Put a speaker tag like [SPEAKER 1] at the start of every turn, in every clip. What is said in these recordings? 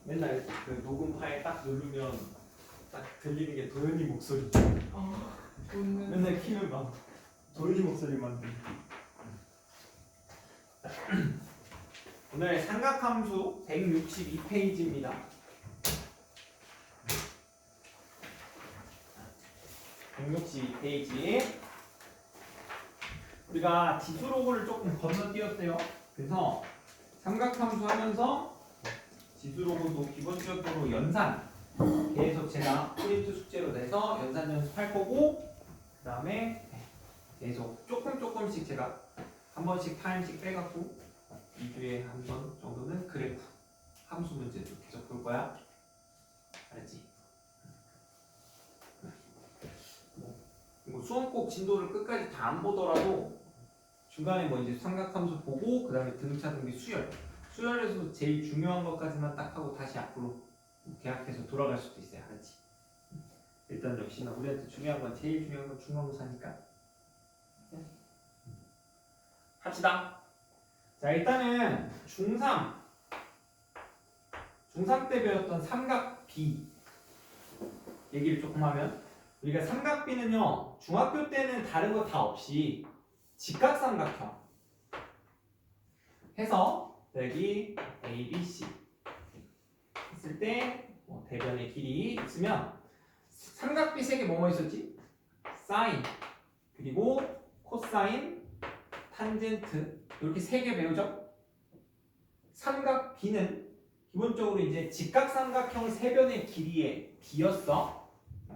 [SPEAKER 1] 맨날 그 녹음 파일 딱 누르면 딱 들리는 게 도현이 목소리. 맨날 키면 막 도현이 목소리만 들려. 오늘 삼각함수 162페이지입니다. 우리가 지수로그를 조금 건너뛰었대요. 그래서 삼각함수 하면서 지수로그도 기본적으로 연산 계속 제가 프린트 숙제로 내서 연산 연습할 거고, 그 다음에 계속 조금씩 제가 한 번씩 타임씩 빼갖고 2주에 한 번 정도는 그래프 함수 문제도 계속 볼 거야. 알았지? 뭐 수험꼭 진도를 끝까지 다 안 보더라도 중간에 뭐 이제 삼각함수 보고, 그 다음에 등차 등비 수열에서 제일 중요한 것까지만 딱 하고 다시 앞으로 계약해서 돌아갈 수도 있어요. 알았지? 일단 역시나 우리한테 중요한 건, 제일 중요한 건 중간고사니까 합시다. 자, 일단은 중3 때 배웠던 삼각비 얘기를 조금 하면, 우리가 삼각비는요 중학교 때는 다른 거 다 없이 직각삼각형 해서 여기 A, B, C 했을 때 뭐 대변의 길이 있으면 삼각비 세 개 뭐뭐 있었지? 사인, 그리고 코사인, 탄젠트, 이렇게 세 개 배우죠? 삼각비는 기본적으로 이제 직각삼각형 세 변의 길이의 비였어.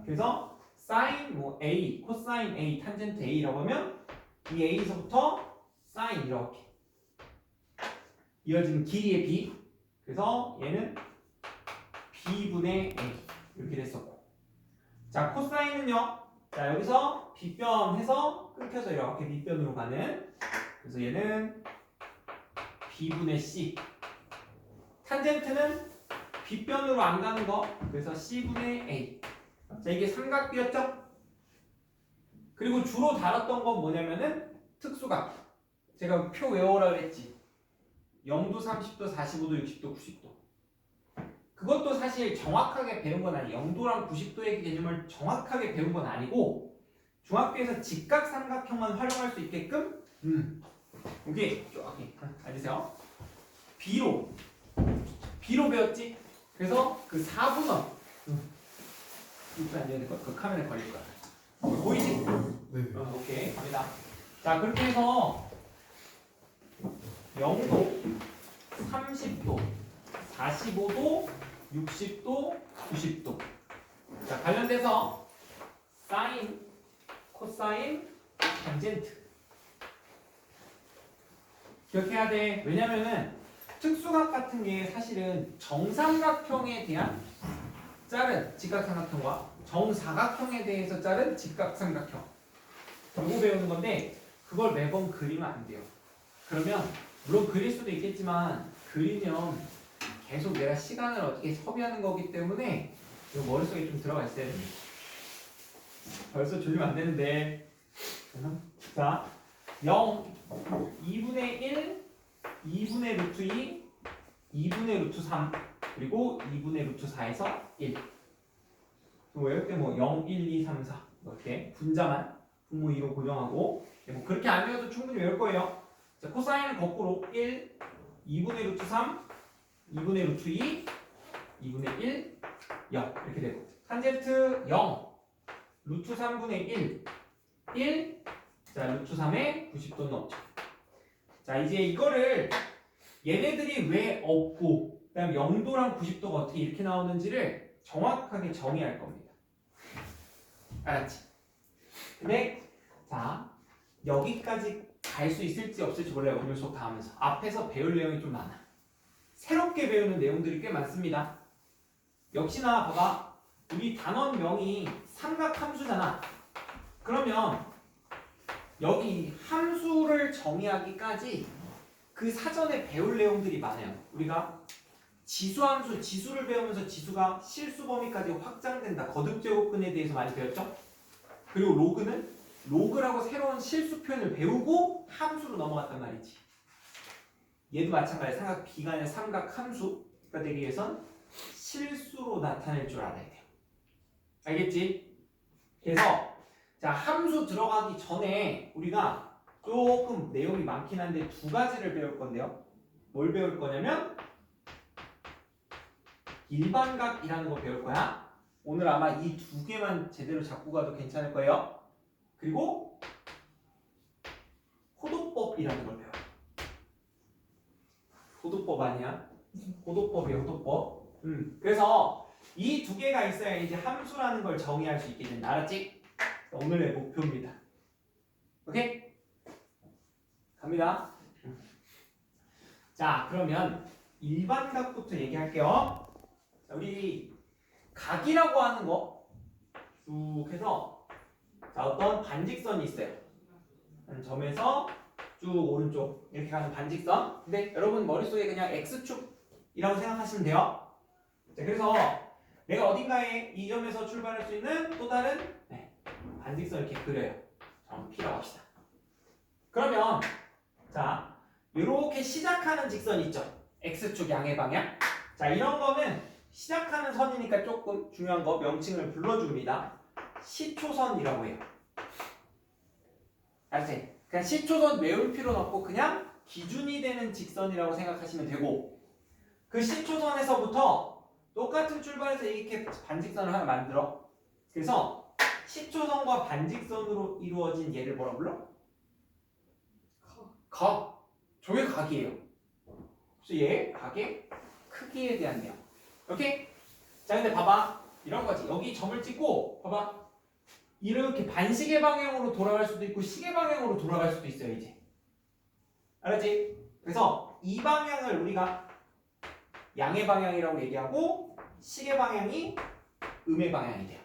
[SPEAKER 1] 그래서 사인 뭐 A, 코사인 A, 탄젠트 A라고 하면 이 A에서부터 사인 이렇게 이어지는 길이의 B. 그래서 얘는 B분의 A 이렇게 됐었고, 자 코사인은요, 자 여기서 B변 해서 끊겨서 이렇게 B변으로 가는, 그래서 얘는 B분의 C. 탄젠트는 B변으로 안 가는 거, 그래서 C분의 A. 자 이게 삼각비였죠? 그리고 주로 다뤘던 건 뭐냐면은 특수각. 제가 표 외워라 그랬지. 0도, 30도, 45도, 60도, 90도. 그것도 사실 정확하게 배운 건 아니에요. 0도랑 90도의 개념을 정확하게 배운 건 아니고, 중학교에서 직각삼각형만 활용할 수 있게끔 오케이. 앉으세요. B로 배웠지? 그래서 그 4분원 이렇게 앉아야 될 거야. 그 카메라에 걸릴 거야. 보이지?
[SPEAKER 2] 네.
[SPEAKER 1] 오케이. 갑니다. 자, 그렇게 해서 0도, 30도, 45도, 60도, 90도. 자, 관련돼서 사인, 코사인, 탄젠트 기억해야 돼. 왜냐면은 특수각 같은 게 사실은 정삼각형에 대한 자른 직각삼각형과 정사각형에 대해서 자른 직각삼각형, 이거 배우는 건데, 그걸 매번 그리면 안 돼요. 그러면 물론 그릴 수도 있겠지만 그리면 계속 내가 시간을 어떻게 소비하는 거기 때문에 이거 머릿속에 좀 들어가 있어야 됩니다. 벌써 졸리면 안 되는데. 자, 0, 2분의 1, 2분의 루트 2, 2분의 루트 3, 그리고 2분의 루트 4에서 1. 외울 때 뭐 0, 1, 2, 3, 4 이렇게 분자만 분모 2로 고정하고, 뭐 그렇게 안 외워도 충분히 외울 거예요. 자, 코사인은 거꾸로 1, 2분의 루트 3, 2분의 루트 2, 2분의 1, 0 이렇게 되고, 탄젠트 0, 루트 3분의 1, 1, 자 루트 3에 90도는 없죠. 자 이제 이거를 얘네들이 왜 없고, 그 다음 0도랑 90도가 어떻게 이렇게 나오는지를 정확하게 정의할 겁니다. 알았지? 근데 자 여기까지 갈 수 있을지 없을지 몰라요. 오늘 수업 다 하면서 앞에서 배울 내용이 좀 많아. 새롭게 배우는 내용들이 꽤 많습니다. 역시나 봐봐, 우리 단원명이 삼각함수잖아. 그러면 여기 함수를 정의하기까지 그 사전에 배울 내용들이 많아요. 우리가 지수함수, 지수를 배우면서 지수가 실수 범위까지 확장된다, 거듭제곱근에 대해서 많이 배웠죠? 그리고 로그는, 로그라고 새로운 실수 표현을 배우고 함수로 넘어갔단 말이지. 얘도 마찬가지 삼각 B가 아니라 삼각 함수가 되기 위해선 실수로 나타낼 줄 알아야 돼요. 알겠지? 그래서 자 함수 들어가기 전에 우리가 조금 내용이 많긴 한데 두 가지를 배울 건데요. 뭘 배울 거냐면 일반각이라는 거 배울 거야. 오늘 아마 이 두 개만 제대로 잡고 가도 괜찮을 거예요. 그리고 호도법이라는 걸 배워요. 호도법 아니야? 호도법이에요, 호도법. 그래서 이 두 개가 있어야 이제 함수라는 걸 정의할 수 있게 된다. 알았지? 오늘의 목표입니다. 오케이? 갑니다. 자, 그러면 일반각부터 얘기할게요. 자, 우리 각이라고 하는 거 쭉 해서 자, 어떤 반직선이 있어요. 한 점에서 쭉 오른쪽 이렇게 가는 반직선. 근데 여러분 머릿속에 그냥 X축이라고 생각하시면 돼요. 자, 그래서 내가 어딘가에 이 점에서 출발할 수 있는 또 다른 반직선 이렇게 그려요. 점 P라고 합시다. 그러면 자, 이렇게 시작하는 직선 있죠? X축 양의 방향. 자, 이런 거는 시작하는 선이니까 조금 중요한 거 명칭을 불러줍니다. 시초선이라고 해요. 알았지? 그냥 시초선 외울 필요는 없고 그냥 기준이 되는 직선이라고 생각하시면 되고 그 시초선에서부터 똑같은 출발에서 이렇게 반직선을 하나 만들어. 그래서 시초선과 반직선으로 이루어진 얘를 뭐라 불러? 각. 저게 각이에요. 그래서 얘 각의 크기에 대한 내용. 오케이? 자, 근데 봐봐. 이런 거지. 여기 점을 찍고 봐봐. 이렇게 반시계 방향으로 돌아갈 수도 있고 시계 방향으로 돌아갈 수도 있어요, 이제. 알았지? 그래서 이 방향을 우리가 양의 방향이라고 얘기하고 시계 방향이 음의 방향이 돼요.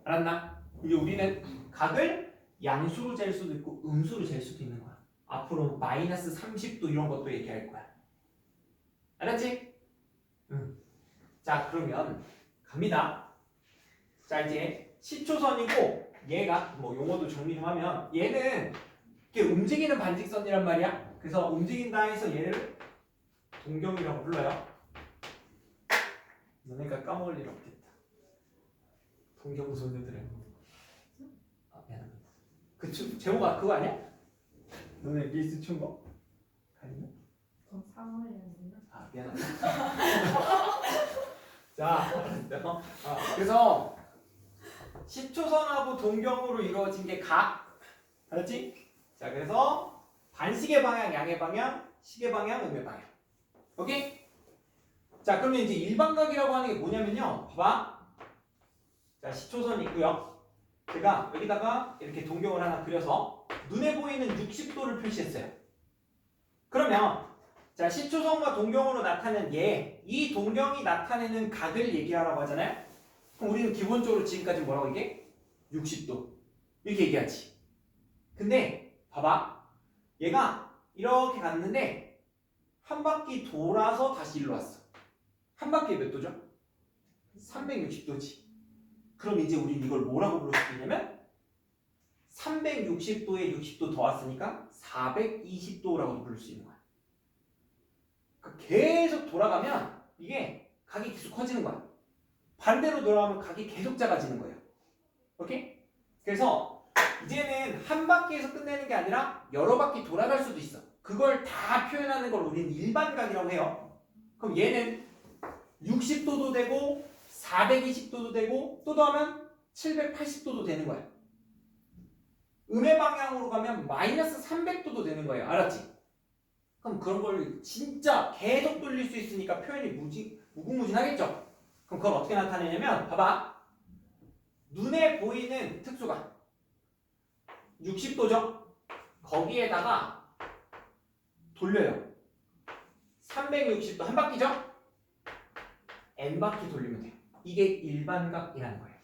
[SPEAKER 1] 알았나? 이제 우리는 각을 양수로 잴 수도 있고 음수로 잴 수도 있는 거야. 앞으로 마이너스 30도 이런 것도 얘기할 거야. 알았지? 응. 자, 그러면 갑니다. 자, 이제 시초선이고 얘가 뭐 용어도 정리 좀 하면 얘는 이렇게 움직이는 반직선이란 말이야. 그래서 움직인다 해서 얘를 동경이라고 불러요. 너네가 까먹을 일 없겠다. 동경 소녀들은. 아, 미안합니다. 그 제목아 그거 아니야? 너네 밀스 춘 거? 아니면?
[SPEAKER 2] 그럼 3월이었나?
[SPEAKER 1] 아, 미안합니다. 자, 그래서 시초선하고 동경으로 이루어진 게 각. 알았지? 자, 그래서 반시계 방향, 양의 방향, 시계 방향, 음의 방향. 오케이? 자, 그러면 이제 일반각이라고 하는 게 뭐냐면요. 봐봐. 자, 시초선이 있고요. 제가 여기다가 이렇게 동경을 하나 그려서 눈에 보이는 60도를 표시했어요. 그러면 자, 시초선과 동경으로 나타낸 이 동경이 나타내는 각을 얘기하라고 하잖아요. 그럼 우리는 기본적으로 지금까지 뭐라고 얘기해? 60도 이렇게 얘기하지. 근데 봐봐. 얘가 이렇게 갔는데 한 바퀴 돌아서 다시 일로 왔어. 한 바퀴에 몇 도죠? 360도지. 그럼 이제 우리는 이걸 뭐라고 부를 수 있냐면 360도에 60도 더 왔으니까 420도라고도 부를 수 있는 거야. 계속 돌아가면 이게 각이 계속 커지는 거야. 반대로 돌아가면 각이 계속 작아지는 거예요. 오케이? 그래서 이제는 한 바퀴에서 끝내는 게 아니라 여러 바퀴 돌아갈 수도 있어. 그걸 다 표현하는 걸 우리는 일반각이라고 해요. 그럼 얘는 60도도 되고 420도도 되고 또 더하면 780도도 되는 거야. 음의 방향으로 가면 마이너스 300도도 되는 거예요. 알았지? 그럼 그런 걸 진짜 계속 돌릴 수 있으니까 표현이 무궁무진하겠죠? 그럼 그걸 어떻게 나타내냐면 봐봐. 눈에 보이는 특수가 60도죠? 거기에다가 돌려요. 360도 한 바퀴죠? n바퀴 돌리면 돼요. 이게 일반각이라는 거예요.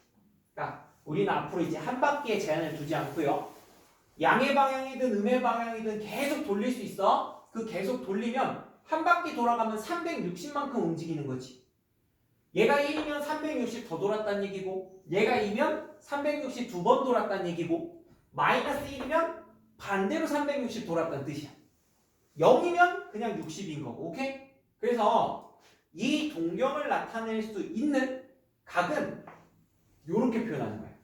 [SPEAKER 1] 그러니까 우리는 앞으로 이제 한 바퀴에 제한을 두지 않고요. 양의 방향이든 음의 방향이든 계속 돌릴 수 있어. 그 계속 돌리면 한 바퀴 돌아가면 360만큼 움직이는 거지. 얘가 1이면 360 더 돌았다는 얘기고 얘가 2면 360 두 번 돌았다는 얘기고 마이너스 1이면 반대로 360 돌았다는 뜻이야. 0이면 그냥 60인 거고. 오케이? 그래서 이 동경을 나타낼 수 있는 각은 이렇게 표현하는 거예요.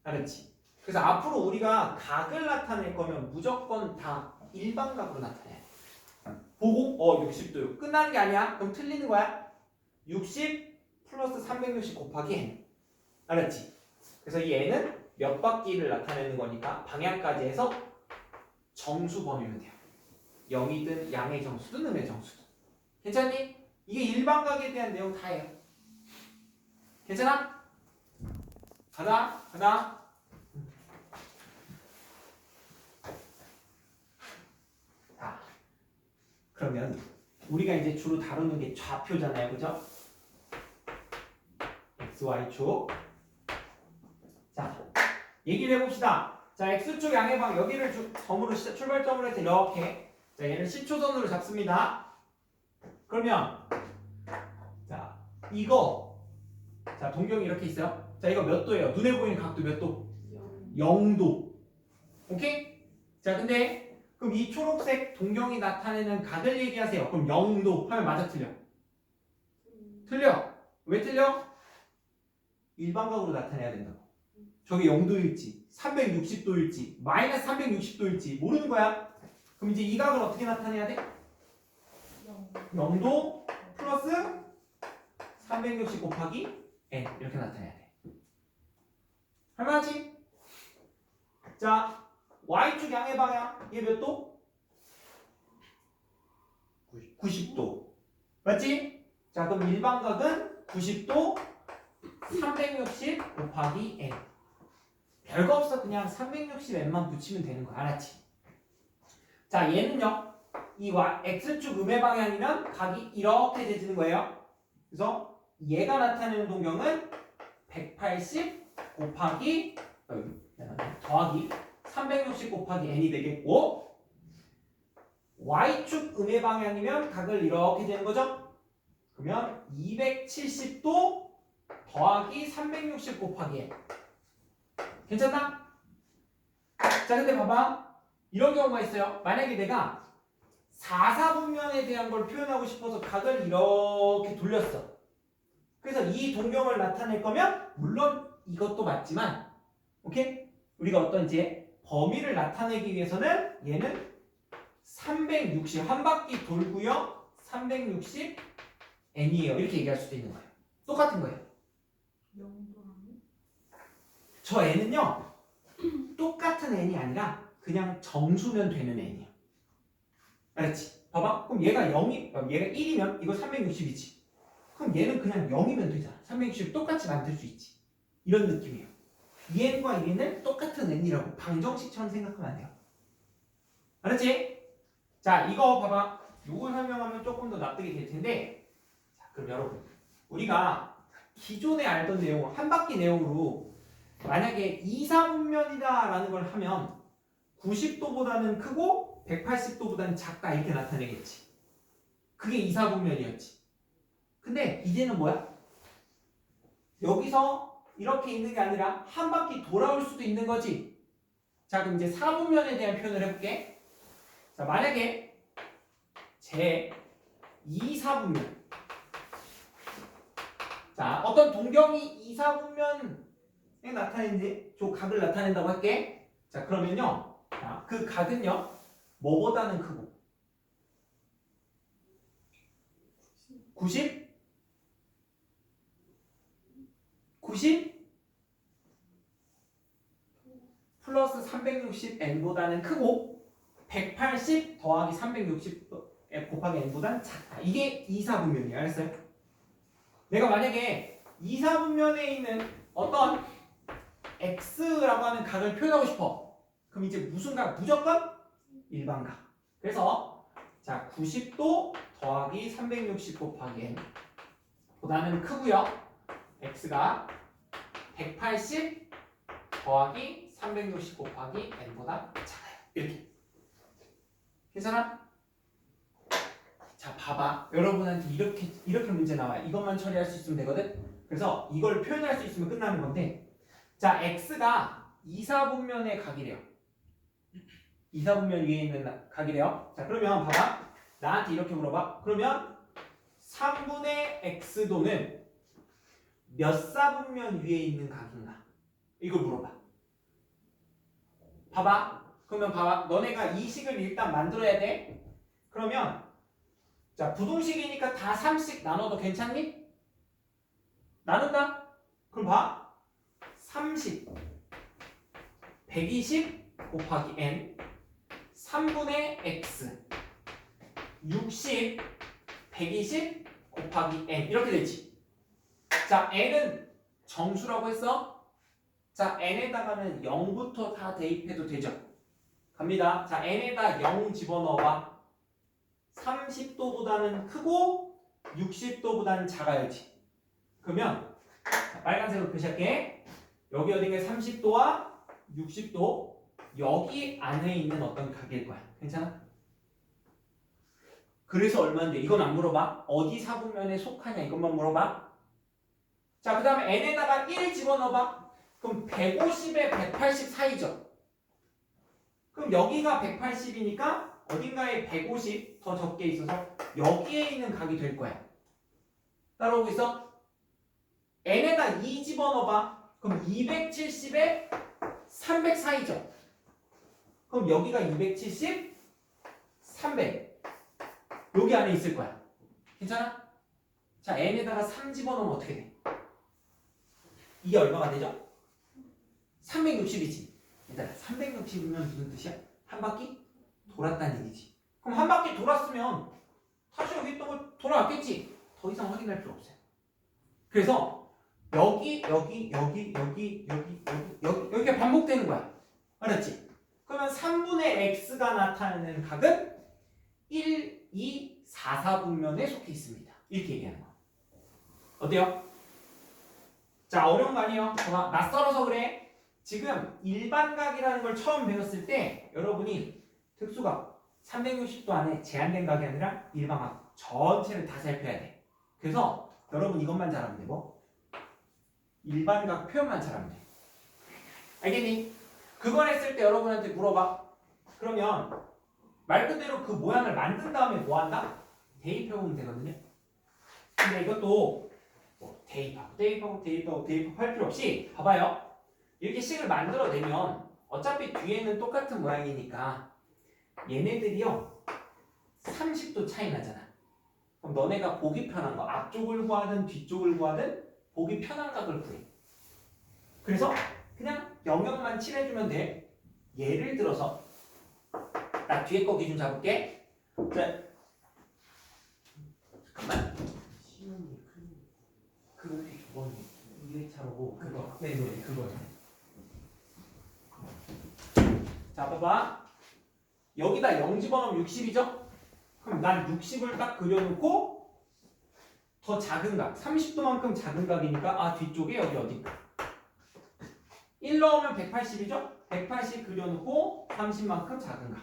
[SPEAKER 1] 알았지? 그래서 앞으로 우리가 각을 나타낼 거면 무조건 다 일반각으로 나타내야 돼. 보고 60도요. 끝나는 게 아니야. 그럼 틀리는 거야. 60 플러스 360 곱하기 n. 알았지? 그래서 이 n은 몇 바퀴를 나타내는 거니까 방향까지 해서 정수 범위면 돼요. 0이든 양의 정수든 음의 정수든. 괜찮니? 이게 일반각에 대한 내용 다예요. 괜찮아? 가자. 자, 그러면 우리가 이제 주로 다루는 게 좌표잖아요, 그죠? x, y축. 자, 얘기를 해봅시다. 자, x축 양의 방 여기를 출발점으로 해서 이렇게. 자, 얘를 10초선으로 잡습니다. 그러면 자, 이거 자, 동경이 이렇게 있어요. 자, 이거 몇 도예요? 눈에 보이는 각도 몇 도? 0도. 오케이? 자, 근데 그럼 이 초록색 동경이 나타내는 각을 얘기하세요. 그럼 0도 하면 맞아 틀려? 틀려. 왜 틀려? 일반각으로 나타내야 된다고. 저게 0도일지 360도일지 마이너스 360도일지 모르는 거야. 그럼 이제 이 각을 어떻게 나타내야 돼? 0도 플러스 360 곱하기 n 이렇게 나타내야 돼. 할만하지? 자, y축 양의 방향 얘 몇 도? 90도. 맞지? 자, 그럼 일반각은 90도 360 곱하기 n. 별거 없어. 그냥 360n만 붙이면 되는 거 알았지? 자, 얘는요. 이 x축 음의 방향이면 각이 이렇게 되지는 거예요. 그래서 얘가 나타내는 동경은 180 곱하기 더하기 360 곱하기 n이 되겠고, y축 음의 방향이면 각을 이렇게 되는 거죠. 그러면 270도 더하기 360 곱하기 n. 괜찮나? 자, 근데 봐봐. 이런 경우가 있어요. 만약에 내가 4사분면에 대한 걸 표현하고 싶어서 각을 이렇게 돌렸어. 그래서 이 동경을 나타낼 거면 물론 이것도 맞지만, 오케이? 우리가 어떤 이제 범위를 나타내기 위해서는 얘는 360 한 바퀴 돌고요. 360 n이에요. 이렇게 얘기할 수도 있는 거예요. 똑같은 거예요. 저 n은요. 똑같은 n이 아니라 그냥 정수면 되는 n이에요. 알았지? 봐봐. 그럼 얘가 1이면 이거 360이지. 그럼 얘는 그냥 0이면 되잖아. 360 똑같이 만들 수 있지. 이런 느낌이에요. 이 n과 이 n을 똑같은 n이라고 방정식처럼 생각하면 안 돼요. 알았지? 자, 이거 봐봐. 요걸 설명하면 조금 더 납득이 될 텐데, 자, 그럼 여러분, 우리가 기존에 알던 내용, 한 바퀴 내용으로 만약에 2사분면이다라는 걸 하면 90도보다는 크고 180도보다는 작다 이렇게 나타내겠지. 그게 2사분면이었지. 근데 이제는 뭐야? 여기서 이렇게 있는 게 아니라 한 바퀴 돌아올 수도 있는 거지. 자, 그럼 이제 4분면에 대한 표현을 해볼게. 자, 만약에 제 2사분면. 자, 어떤 동경이 2사분면에 나타내는지 저 각을 나타낸다고 할게. 자, 그러면요. 자, 그 각은요. 뭐보다는 크고 90 플러스 360 n보다는 크고 180 더하기 360 곱하기 n보다는 작다. 이게 2사분면이에요. 알았어요? 내가 만약에 2사분면에 있는 어떤 x라고 하는 각을 표현하고 싶어. 그럼 이제 무슨 각? 무조건 일반각. 그래서 자, 90도 더하기 360 곱하기 n 보다는 크고요. x가 180 더하기 360 곱하기 n보다 작아요. 이렇게. 괜찮아? 자, 봐봐. 여러분한테 이렇게 문제 나와요. 이것만 처리할 수 있으면 되거든. 그래서 이걸 표현할 수 있으면 끝나는 건데, 자, x가 2사분면의 각이래요. 2사분면 위에 있는 각이래요. 자, 그러면 봐봐. 나한테 이렇게 물어봐. 그러면 3분의 x도는 몇 사분면 위에 있는 각인가? 이걸 물어봐. 봐봐. 그러면 봐봐. 너네가 이 식을 일단 만들어야 돼. 그러면 자, 부동식이니까 다 3씩 나눠도 괜찮니? 나눈다? 그럼 봐. 30 120 곱하기 n 3분의 x 60 120 곱하기 n 이렇게 되지. 자, n은 정수라고 했어. 자, n에다가는 0부터 다 대입해도 되죠. 갑니다. 자, n에다 0 집어넣어봐. 30도보다는 크고 60도보다는 작아야지. 그러면 자, 빨간색으로 표시할게. 여기 어딘가 30도와 60도 여기 안에 있는 어떤 각일 거야. 괜찮아? 그래서 얼마인데? 이건 안 물어봐. 어디 사분면에 속하냐 이것만 물어봐. 자, 그 다음에 n에다가 1 집어넣어봐. 그럼 150에 180 사이죠. 그럼 여기가 180이니까 어딘가에 150 더 적게 있어서 여기에 있는 각이 될 거야. 따라오고 있어? n에다 2 집어넣어봐. 그럼 270에 300 사이죠. 그럼 여기가 270, 300 여기 안에 있을 거야. 괜찮아? 자, n에다가 3 집어넣으면 어떻게 돼? 이게 얼마가 되죠? 360이지. 얘들아, 360이면 무슨 뜻이야? 한 바퀴 돌았다는 얘기지. 그럼 한 바퀴 돌았으면 다시 여기 있던 걸 돌아왔겠지. 더 이상 확인할 필요 없어요. 그래서 여기가 반복되는 거야. 알았지? 그러면 3분의 x가 나타내는 각은 1, 2, 4, 4분면에 속해 있습니다. 이렇게 얘기하는 거야. 어때요? 자, 어려운 거 아니에요? 봐봐, 낯설어서 그래. 지금 일반각이라는 걸 처음 배웠을 때 여러분이 특수각 360도 안에 제한된 각이 아니라 일반각 전체를 다 살펴야 돼. 그래서 여러분 이것만 잘하면 돼. 뭐? 일반각 표현만 잘하면 돼. 알겠니? 그걸 했을 때 여러분한테 물어봐. 그러면 말 그대로 그 모양을 만든 다음에 뭐 한다? 대입해보면 되거든요. 근데 이것도 뭐 대입하고 할 필요 없이 봐봐요. 이렇게 식을 만들어내면 어차피 뒤에는 똑같은 모양이니까 얘네들이요 30도 차이 나잖아. 그럼 너네가 보기 편한 거 앞쪽을 구하든 뒤쪽을 구하든 보기 편한 각을 구해. 그래서 그냥 영역만 칠해주면 돼. 예를 들어서 나 뒤에 거 기준 잡을게. 자, 잠깐만. 시험이 그거 혹시 저건 2회차로 그거 네네 그거. 자, 봐봐. 여기다 0 집어넣으면 60이죠? 그럼 난 60을 딱 그려놓고 더 작은 각, 30도만큼 작은 각이니까 아 뒤쪽에 여기 어딜까? 1 넣으면 180이죠? 180 그려놓고 30만큼 작은 각.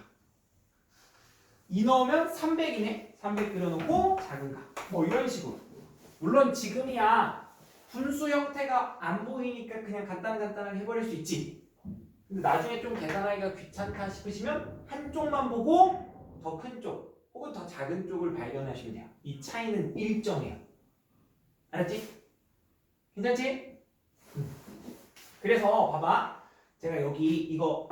[SPEAKER 1] 2 넣으면 300이네? 300 그려놓고 작은 각. 뭐 이런 식으로. 물론 지금이야 분수 형태가 안 보이니까 그냥 간단하게 해버릴 수 있지. 근데 나중에 좀 계산하기가 귀찮다 싶으시면 한쪽만 보고 더 큰 쪽 혹은 더 작은 쪽을 발견하시면 돼요. 이 차이는 일정해요. 알았지? 괜찮지? 그래서 봐봐. 제가 여기 이거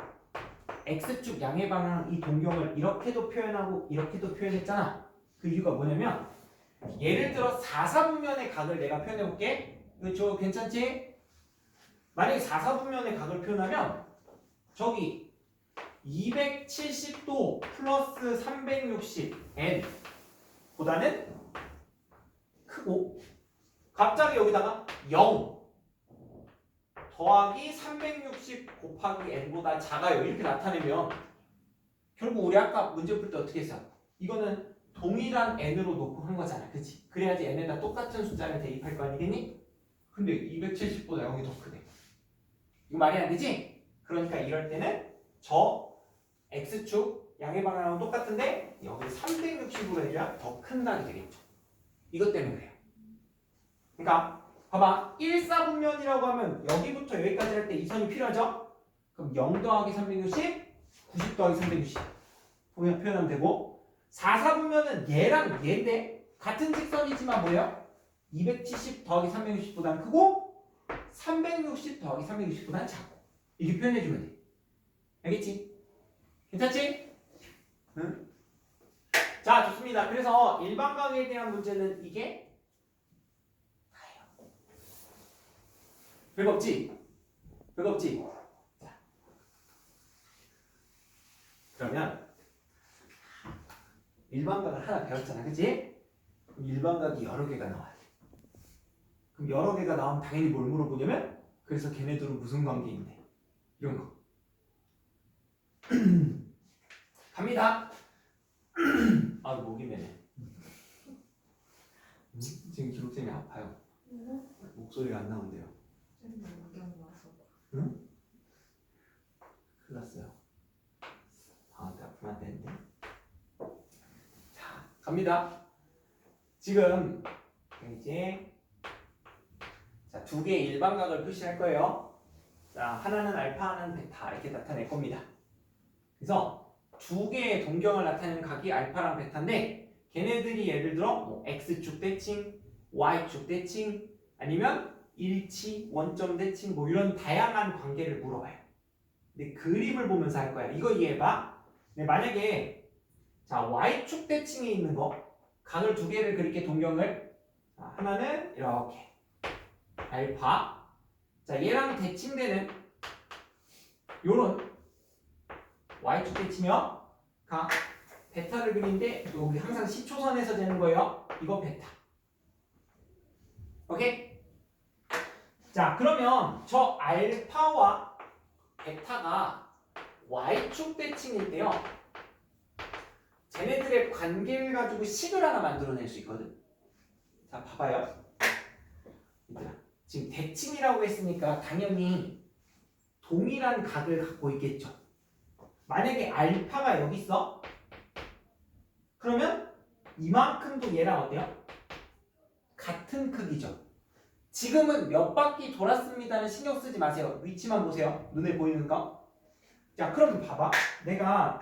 [SPEAKER 1] x축 양의 방향 이 동경을 이렇게도 표현하고 이렇게도 표현했잖아. 그 이유가 뭐냐면 예를 들어 4사분면의 각을 내가 표현해볼게. 이거 괜찮지? 만약에 4사분면의 각을 표현하면 저기 270도 플러스 360n 보다는 크고 갑자기 여기다가 0 더하기 360 곱하기 n보다 작아요. 이렇게 나타내면 결국 우리 아까 문제 풀 때 어떻게 했어? 이거는 동일한 n으로 놓고 한 거잖아. 그치? 그래야지 n에다 똑같은 숫자를 대입할 거 아니겠니? 근데 270보다 0이 더 크네. 이거 말이 안 되지? 그러니까 이럴 때는 저 x축 양의 방향은 똑같은데 여기 360으로 해줘야 더 큰 각이 되겠죠. 이것 때문에 그래요. 그러니까 봐봐. 1사분면이라고 하면 여기부터 여기까지 할 때 이 선이 필요하죠? 그럼 0 더하기 360 90 더하기 360 보면 표현하면 되고 4, 4분면은 얘랑 얘인데 같은 직선이지만 뭐예요? 270 더하기 360보다는 크고 360 더하기 360보다는 작고 이렇게 표현해주면 돼. 알겠지? 괜찮지? 응? 자, 좋습니다. 그래서 일반각에 대한 문제는 이게 다예요. 별거 없지? 별거 없지? 자, 그러면 일반각을 하나 배웠잖아, 그치? 그럼 일반각이 여러 개가 나와요. 그럼 여러 개가 나오면 당연히 뭘 물어보냐면 그래서 걔네들은 무슨 관계인데 이런 거 갑니다. 아, 목이 메네. 지금 기록쌤이 아파요. 목소리가 안 나온대요.
[SPEAKER 2] 쌤 안경 와서.
[SPEAKER 1] 응? 큰일 났어요. 다음에 아프면 안 되는데. 자, 갑니다. 지금 이제 자, 두 개의 일반각을 표시할 거예요. 자, 하나는 알파, 하나는 베타 이렇게 나타낼 겁니다. 그래서 두 개의 동경을 나타내는 각이 알파랑 베타인데 걔네들이 예를 들어 뭐 x축 대칭, y축 대칭 아니면 일치, 원점 대칭 뭐 이런 다양한 관계를 물어봐요. 근데 그림을 보면서 할 거야. 이거 이해해봐. 근데 만약에 자 y축 대칭에 있는 거 각을 두 개를 그렇게 동경을 자, 하나는 이렇게 알파 자 얘랑 대칭되는 요런 y축 대칭이요 각 베타를 그리는데 여기 항상 시초선에서 재는 거예요. 이거 베타. 오케이? 자 그러면 저 알파와 베타가 y축 대칭일 때요. 쟤네들의 관계를 가지고 식을 하나 만들어낼 수 있거든. 자 봐봐요. 얘들아, 지금 대칭이라고 했으니까 당연히 동일한 각을 갖고 있겠죠. 만약에 알파가 여기 있어. 그러면 이만큼도 얘랑 어때요? 같은 크기죠. 지금은 몇 바퀴 돌았습니다는 신경 쓰지 마세요. 위치만 보세요. 눈에 보이는 거. 자, 그럼 봐봐. 내가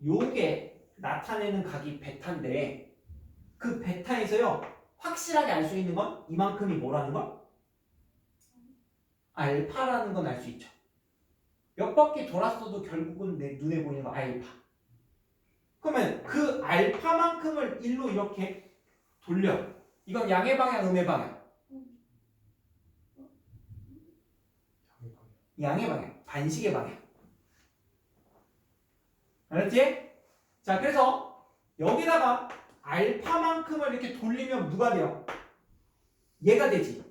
[SPEAKER 1] 요게 나타내는 각이 베타인데 그 베타에서요. 확실하게 알 수 있는 건 이만큼이 뭐라는 걸? 알파라는 건 알 수 있죠. 몇 바퀴 돌았어도 결국은 내 눈에 보이는 거 알파. 그러면 그 알파만큼을 1로 이렇게 돌려. 이건 양의 방향, 음의 방향. 양의 방향, 반식의 방향. 알았지? 자, 그래서 여기다가 알파만큼을 이렇게 돌리면 누가 돼요? 얘가 되지.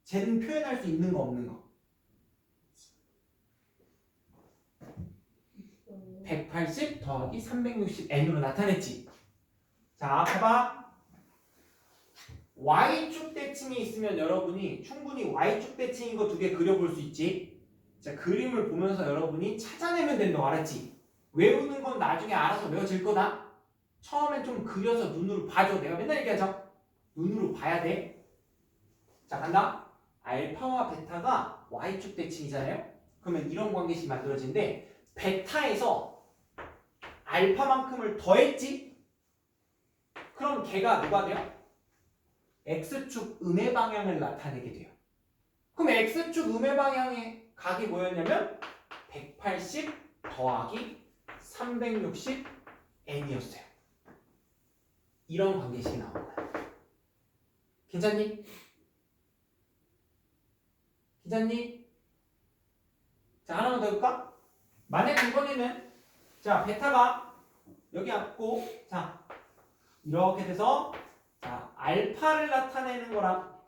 [SPEAKER 1] 쟤는 표현할 수 있는 거 없는 거. 180 더하기 360 n으로 나타냈지. 자, 봐봐. y축 대칭이 있으면 여러분이 충분히 y축 대칭인 거 두 개 그려볼 수 있지. 자, 그림을 보면서 여러분이 찾아내면 된다고 알았지? 외우는 건 나중에 알아서 외워질 거다. 처음엔 좀 그려서 눈으로 봐줘. 내가 맨날 얘기하죠. 눈으로 봐야 돼. 자, 간다. 알파와 베타가 y축 대칭이잖아요. 그러면 이런 관계식 만들어지는데 베타에서 알파만큼을 더했지? 그럼 걔가 누가 돼요? x축 음의 방향을 나타내게 돼요. 그럼 x축 음의 방향의 각이 뭐였냐면 180 더하기 360 n이었어요. 이런 관계식이 나온 거야. 괜찮니? 괜찮니? 자, 하나만 더 해볼까? 만약 이번에는 자 베타가 여기 앉고 자 이렇게 돼서 자 알파를 나타내는 거랑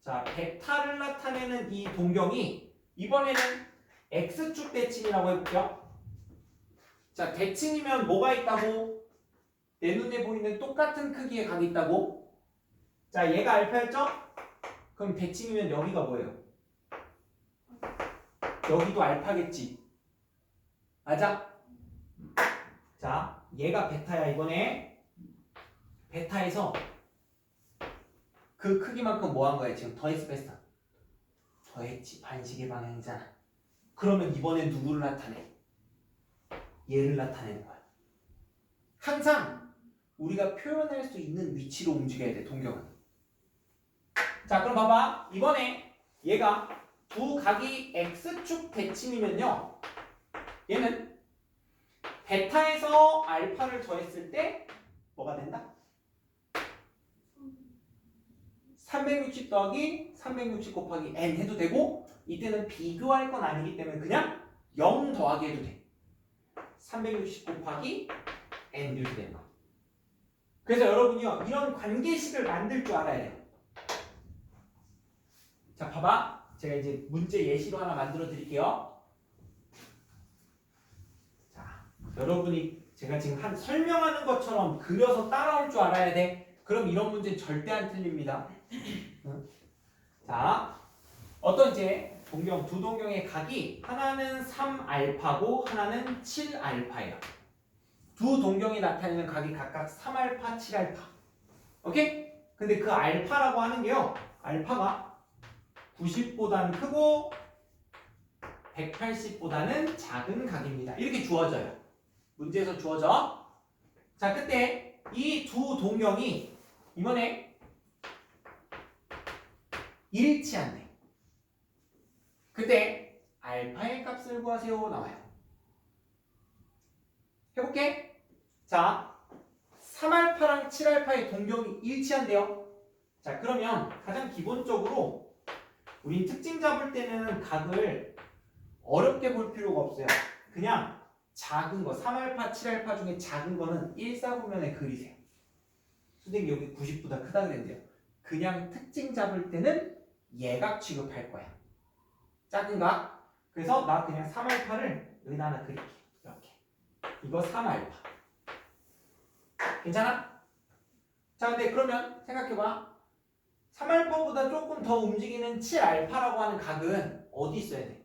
[SPEAKER 1] 자 베타를 나타내는 이 동경이 이번에는 x축 대칭이라고 해볼게요. 자 대칭이면 뭐가 있다고? 내 눈에 보이는 똑같은 크기의 각이 있다고? 자 얘가 알파였죠? 그럼 대칭이면 여기가 뭐예요? 여기도 알파겠지. 맞아? 자, 얘가 베타야 이번에. 베타에서 그 크기만큼 뭐 한 거야 지금? 더했어 뺐어? 더했지. 반식의 방향이잖아. 그러면 이번엔 누구를 나타내? 얘를 나타내는 거야. 항상 우리가 표현할 수 있는 위치로 움직여야 돼, 동경은. 자, 그럼 봐봐. 이번에 얘가 두 각이 x축 대칭이면요. 얘는 베타에서 알파를 더했을 때 뭐가 된다? 360 더하기 360 곱하기 n 해도 되고, 이때는 비교할 건 아니기 때문에 그냥 0 더하기 해도 돼. 360 곱하기 n 이렇게 되는 거. 그래서 여러분이요, 이런 관계식을 만들 줄 알아야 돼요. 자, 봐봐. 제가 이제 문제 예시로 하나 만들어 드릴게요. 자, 여러분이 제가 지금 설명하는 것처럼 그려서 따라올 줄 알아야 돼. 그럼 이런 문제는 절대 안 틀립니다. 자, 어떤 이제 동경, 두 동경의 각이 하나는 3알파고 하나는 7알파예요. 두 동경이 나타내는 각이 각각 3알파, 7알파. 오케이? 근데 그 알파라고 하는 게요, 알파가 90보다는 크고 180보다는 작은 각입니다. 이렇게 주어져요. 문제에서 주어져. 자, 그때 이 두 동경이 이번에 일치한대. 그때 알파의 값을 구하세요 나와요. 해볼게. 자, 3알파랑 7알파의 동경이 일치한대요. 자, 그러면 가장 기본적으로 우린 특징 잡을 때는 각을 어렵게 볼 필요가 없어요. 그냥 작은 거, 3알파, 7알파 중에 작은 거는 1사분면에 그리세요. 선생님 여기 90보다 크다 그랬는데요. 그냥 특징 잡을 때는 예각 취급할 거야. 작은 각. 그래서 나 그냥 3알파를 여기다 하나 그릴게. 이렇게. 이거 3알파. 괜찮아? 자, 근데 그러면 생각해봐. 3알파보다 조금 더 움직이는 7알파라고 하는 각은 어디 있어야 돼?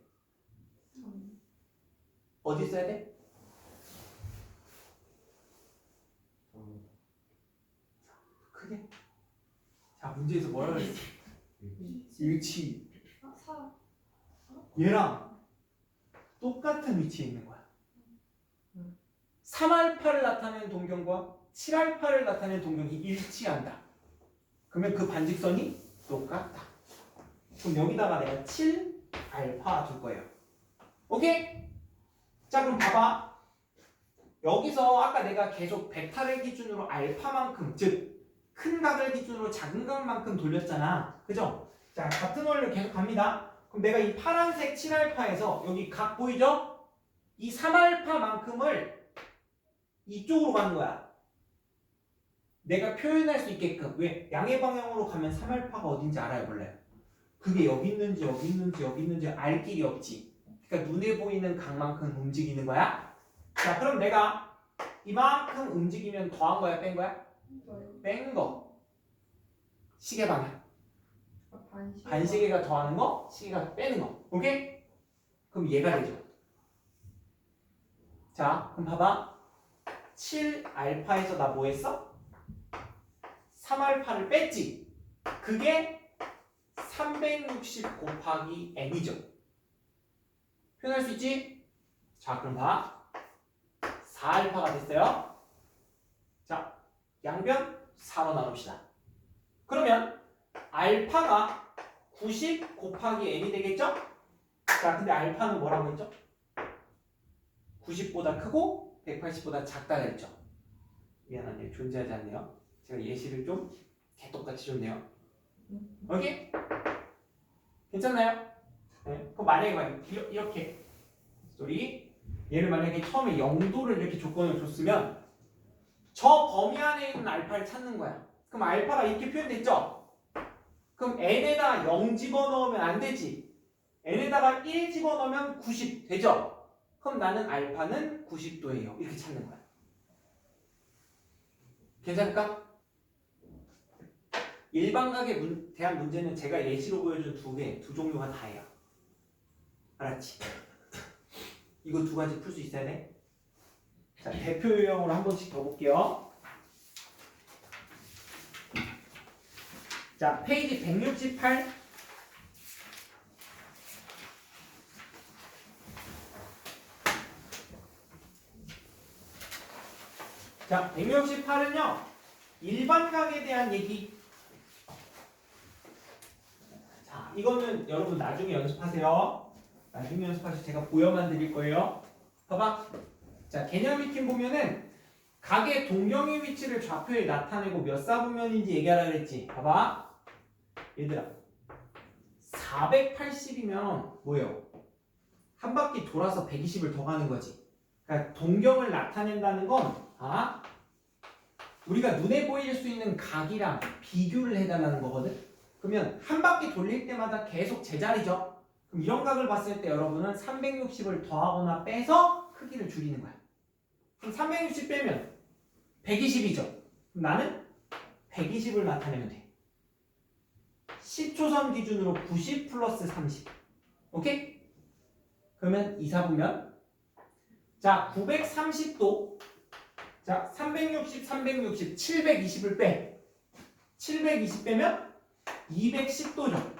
[SPEAKER 1] 어디 있어야 돼? 크게. 자, 문제에서 뭐라고 했어? 일치.
[SPEAKER 2] 4.
[SPEAKER 1] 얘랑 똑같은 위치에 있는 거야. 3알파를 나타내는 동경과 7알파를 나타내는 동경이 일치한다. 그러면 그 반직선이 똑같다. 그럼 여기다가 내가 7알파 둘 거예요. 오케이? 자, 그럼 봐봐. 여기서 아까 내가 계속 베타를 기준으로 알파만큼, 즉 큰 각을 기준으로 작은 각만큼 돌렸잖아. 그죠? 자, 같은 원리로 계속 갑니다. 그럼 내가 이 파란색 7알파에서 여기 각 보이죠? 이 3알파만큼을 이쪽으로 가는 거야. 내가 표현할 수 있게끔. 왜? 양의 방향으로 가면 3알파가 어딘지 알아요, 몰라요? 그게 여기 있는지 여기 있는지 여기 있는지 알 길이 없지. 그러니까 눈에 보이는 각만큼 움직이는 거야. 자, 그럼 내가 이만큼 움직이면 더한 거야, 뺀 거야? 뺀 거. 시계 방향. 반시계가 더하는 거, 시계가 빼는 거. 오케이? 그럼 얘가 되죠. 자, 그럼 봐봐. 7알파에서 나 뭐 했어? 3알파를 뺐지. 그게 360 곱하기 n이죠. 표현할 수 있지? 자, 그럼 봐. 4알파가 됐어요. 자, 양변 4로 나눕시다. 그러면 알파가 90 곱하기 n이 되겠죠? 자, 근데 알파는 뭐라고 했죠? 90보다 크고 180보다 작다 그랬죠? 미안하네요. 존재하지 않네요. 제가 예시를 좀 개똑같이 줬네요. 오케이? 괜찮나요? 네. 그럼 만약에 이렇게 우리 얘를 만약에 처음에 0도를 이렇게 조건을 줬으면 저 범위 안에 있는 알파를 찾는 거야. 그럼 알파가 이렇게 표현됐죠? 그럼 n에다 0 집어넣으면 안 되지. n에다가 1 집어넣으면 90 되죠? 그럼 나는 알파는 90도예요. 이렇게 찾는 거야. 괜찮을까? 일반각에 대한 문제는 제가 예시로 보여준 두 종류가 다예요. 알았지? 이거 두 가지 풀 수 있어야 돼. 자, 대표 유형으로 한 번씩 더 볼게요. 자, 페이지 168. 자, 168은요. 일반각에 대한 얘기. 자, 이거는 여러분 나중에 연습하세요. 나중에 연습하시고 제가 보여만 드릴 거예요. 봐봐. 자, 개념 익힘 보면은 각의 동경의 위치를 좌표에 나타내고 몇 사분면인지 얘기하라 그랬지. 봐봐. 얘들아. 480이면 뭐예요? 한 바퀴 돌아서 120을 더 가는 거지. 그러니까 동경을 나타낸다는 건 우리가 눈에 보일 수 있는 각이랑 비교를 해달라는 거거든. 그러면 한 바퀴 돌릴 때마다 계속 제자리죠. 그럼 이런 각을 봤을 때 여러분은 360을 더하거나 빼서 크기를 줄이는 거야. 그럼 360 빼면 120이죠. 그럼 나는 120을 나타내면 돼. 10초선 기준으로 90 플러스 30. 오케이? 그러면 2, 4분면 자 930도 자 360, 360, 720을 빼 720 빼면 210도죠.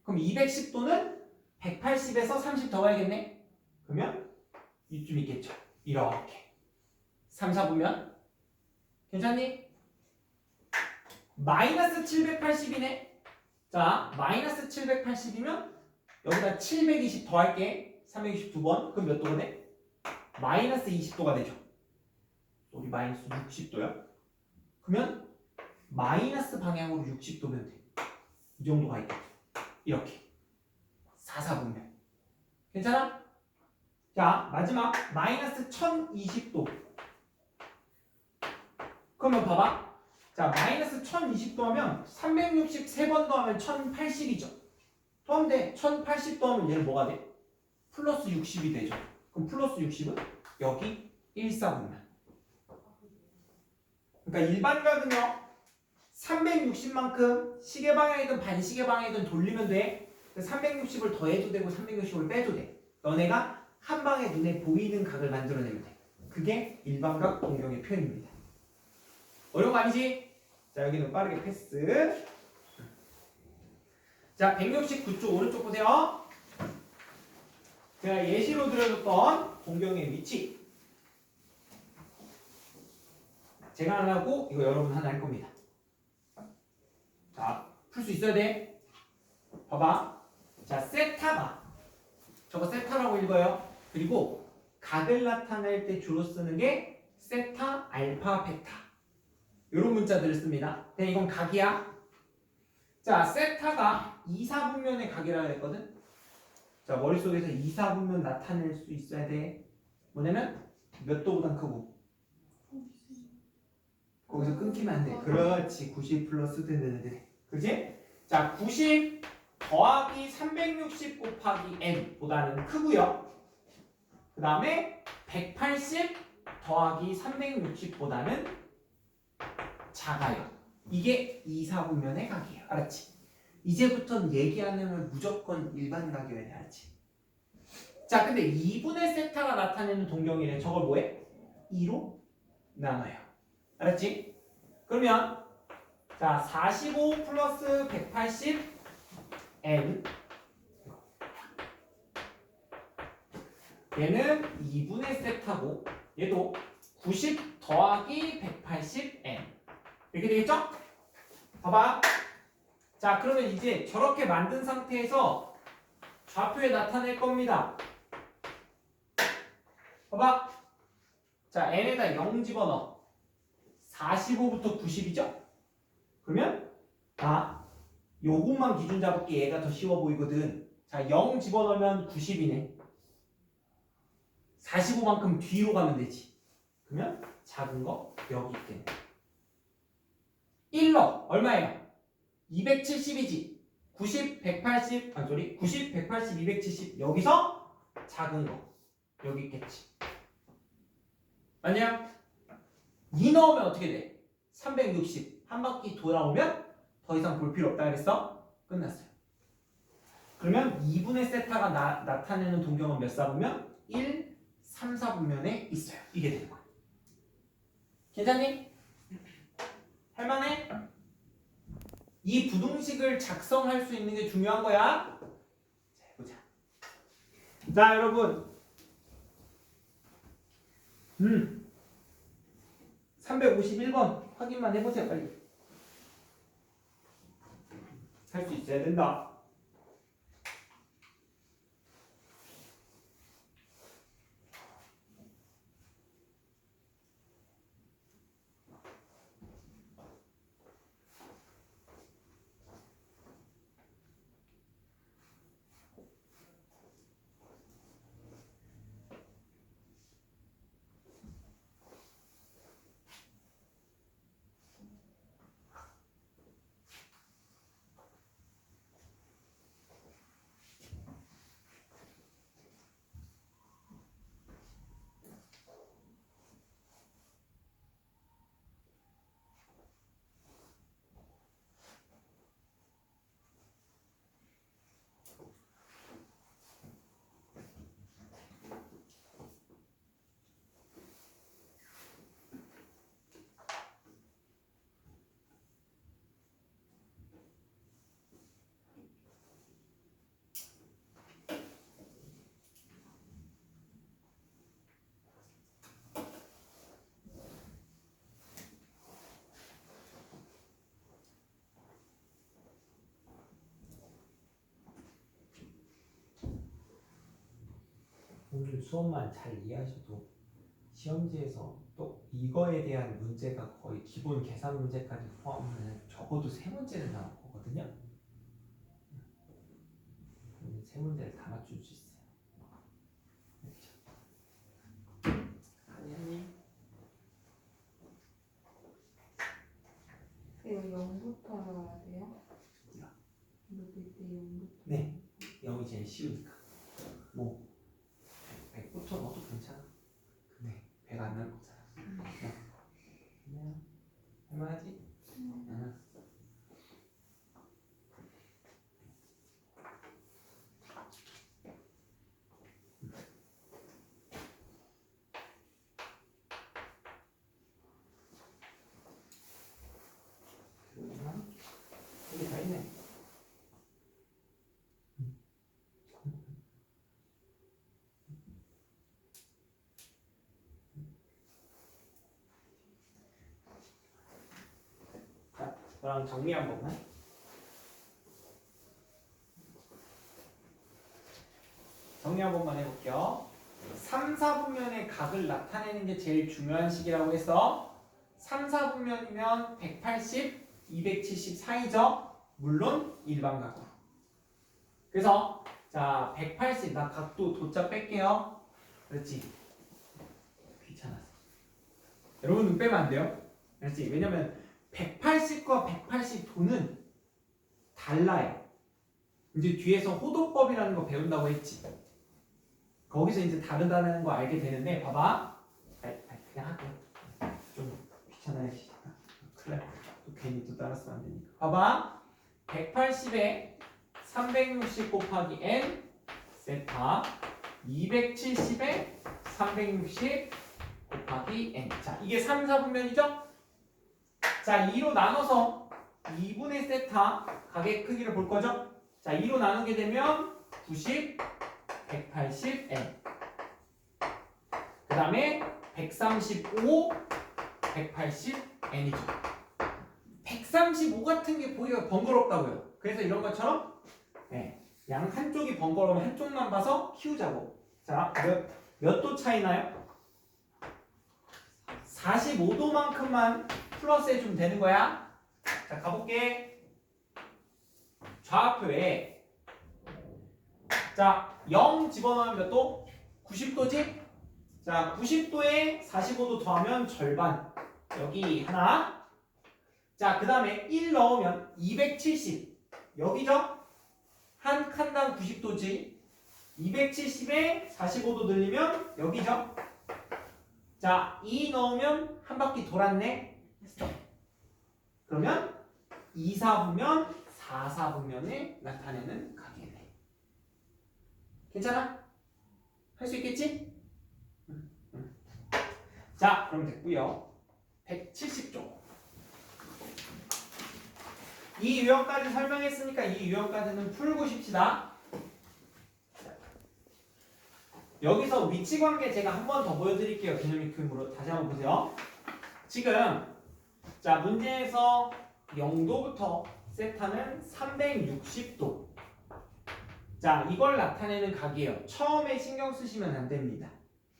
[SPEAKER 1] 그럼 210도는 180에서 30 더해야겠네. 그러면 이쯤 있겠죠. 이렇게 3, 4분면 괜찮니? 마이너스 780이네. 자 마이너스 780이면 여기다 720 더할게. 322번. 그럼 몇 도가 돼? 마이너스 20도가 되죠. 우리 마이너스 60도야. 그러면 마이너스 방향으로 60도면 돼. 이 정도가 있다. 이렇게 4, 4분면 괜찮아? 자 마지막 마이너스 1020도. 그러면 봐봐. 자 마이너스 1020도 하면 363번 더하면 1080이죠. 더하면 1080 더하면 얘는 뭐가 돼? 플러스 60이 되죠. 그럼 플러스 60은 여기 1, 4분면. 그러니까 일반각은요 360만큼 시계 방향이든 반시계 방향이든 돌리면 돼. 360을 더해도 되고 360을 빼도 돼. 너네가 한 방에 눈에 보이는 각을 만들어내면 돼. 그게 일반각 동경의 표현입니다. 어려운 거 아니지? 자 여기는 빠르게 패스. 자 169쪽 오른쪽 보세요. 제가 예시로 들어줬던 동경의 위치. 제가 하나 하고 이거 여러분 하나 할 겁니다. 자, 풀 수 있어야 돼. 봐봐. 자, 세타가 저거 세타라고 읽어요. 그리고 각을 나타낼 때 주로 쓰는 게 세타, 알파, 베타 이런 문자들을 씁니다. 근데 이건 각이야. 자, 세타가 2, 4분면의 각이라고 했거든. 자, 머릿속에서 2, 4분면 나타낼 수 있어야 돼. 뭐냐면 몇 도보단 크고 거기서 끊기면 안 돼. 그렇지. 90 플러스 드드드. 그지? 자, 90 더하기 360 곱하기 n 보다는 크고요. 그 다음에 180 더하기 360 보다는 작아요. 이게 2, 4분면의 각이에요. 알았지? 이제부터는 얘기 안 하면 무조건 일반각이어야 돼. 알았지? 자, 근데 2분의 세타가 나타내는 동경이래. 저걸 뭐해? 2로 나눠요. 알았지? 그러면 자 45 플러스 180 n 얘는 2분의 세타고 얘도 90 더하기 180 n 이렇게 되겠죠? 봐봐. 자 그러면 이제 저렇게 만든 상태에서 좌표에 나타낼 겁니다. 봐봐. 자 n에다 0 집어넣어. 45부터 90이죠? 그러면 요것만 기준 잡을게. 얘가 더 쉬워 보이거든. 자 0 집어넣으면 90이네. 45만큼 뒤로 가면 되지. 그러면 작은 거 여기 있겠네. 1로 얼마예요? 270이지. 90, 180, 90, 180, 270 여기서 작은 거 여기 있겠지. 맞냐? 2 넣으면 어떻게 돼? 360 한 바퀴 돌아오면 더 이상 볼 필요 없다 그랬어? 끝났어요. 그러면 2분의 세타가 나타내는 동경은 몇 사분면? 1, 3, 4분면에 있어요. 이게 되는 거야. 괜찮니? 할만해? 이 부등식을 작성할 수 있는 게 중요한 거야. 자, 해보자. 자, 여러분. 351번 확인만 해보세요 빨리. 할 수 있어야 된다. 오늘 수업만 잘 이해하셔도 시험지에서 또 이거에 대한 문제가 거의 기본 계산 문제까지 포함하면 적어도 3문제는 나올 거거든요. 세 문제를 다 맞출 수 있어요. 그렇죠? 아니.
[SPEAKER 2] 이거 0부터 해야 돼요?
[SPEAKER 1] 야.
[SPEAKER 2] 여기 때 0부터.
[SPEAKER 1] 네, 0이 제일 쉬우니까. 뭐 100부터 넣어도 괜찮아. 근데 100 안 나올 거잖아. 그냥 할만하지? 응. 여기 다 있네. 자, 그럼 정리 한 번만. 정리 한 번만 해볼게요. 3, 4분면의 각을 나타내는 게 제일 중요한 식이라고 했어. 3, 4분면이면 180, 270 사이죠. 물론 일반각으로. 그래서 자 180, 나 각도 도자 뺄게요. 그렇지. 귀찮았어. 여러분 눈 빼면 안 돼요. 그렇지. 왜냐면 180과 180도는 달라요. 이제 뒤에서 호도법이라는 거 배운다고 했지. 거기서 이제 다르다는 거 알게 되는데 봐봐. 그냥 할게. 좀 귀찮아야지. 큰일 날. 또 괜히 또 따라쓰면 안 되니까. 봐봐. 180에 360 곱하기 n 세타 270에 360 곱하기 n. 자, 이게 3, 4분면이죠? 자, 2로 나눠서 2분의 세타 각의 크기를 볼 거죠? 자, 2로 나누게 되면 90, 180n. 그 다음에 135, 180n이죠. 135 같은 게 보기가 번거롭다고요. 그래서 이런 것처럼 양 한쪽이 번거로우면 한쪽만 봐서 키우자고. 자, 몇 도 차이 나요? 45도만큼만 플러스 해주면 되는 거야. 자, 가볼게. 좌표에 자, 0 집어넣으면 몇 도? 90도지? 자, 90도에 45도 더하면 절반. 여기 하나. 자, 그 다음에 1 넣으면 270. 여기죠? 한 칸당 90도지. 270에 45도 늘리면 여기죠? 자, 2 넣으면 한 바퀴 돌았네. 했어. 그러면 2, 4분면, 4, 4분면에 나타내는 각이네. 괜찮아? 할 수 있겠지? 자, 그럼 됐고요. 170쪽. 이 유형까지 설명했으니까 이 유형까지는 풀고 싶시다. 여기서 위치관계 제가 한 번 더 보여드릴게요. 개념 익힘으로 다시 한번 보세요. 지금 자 문제에서 0도부터 세타는 360도. 자 이걸 나타내는 각이에요. 처음에 신경 쓰시면 안 됩니다.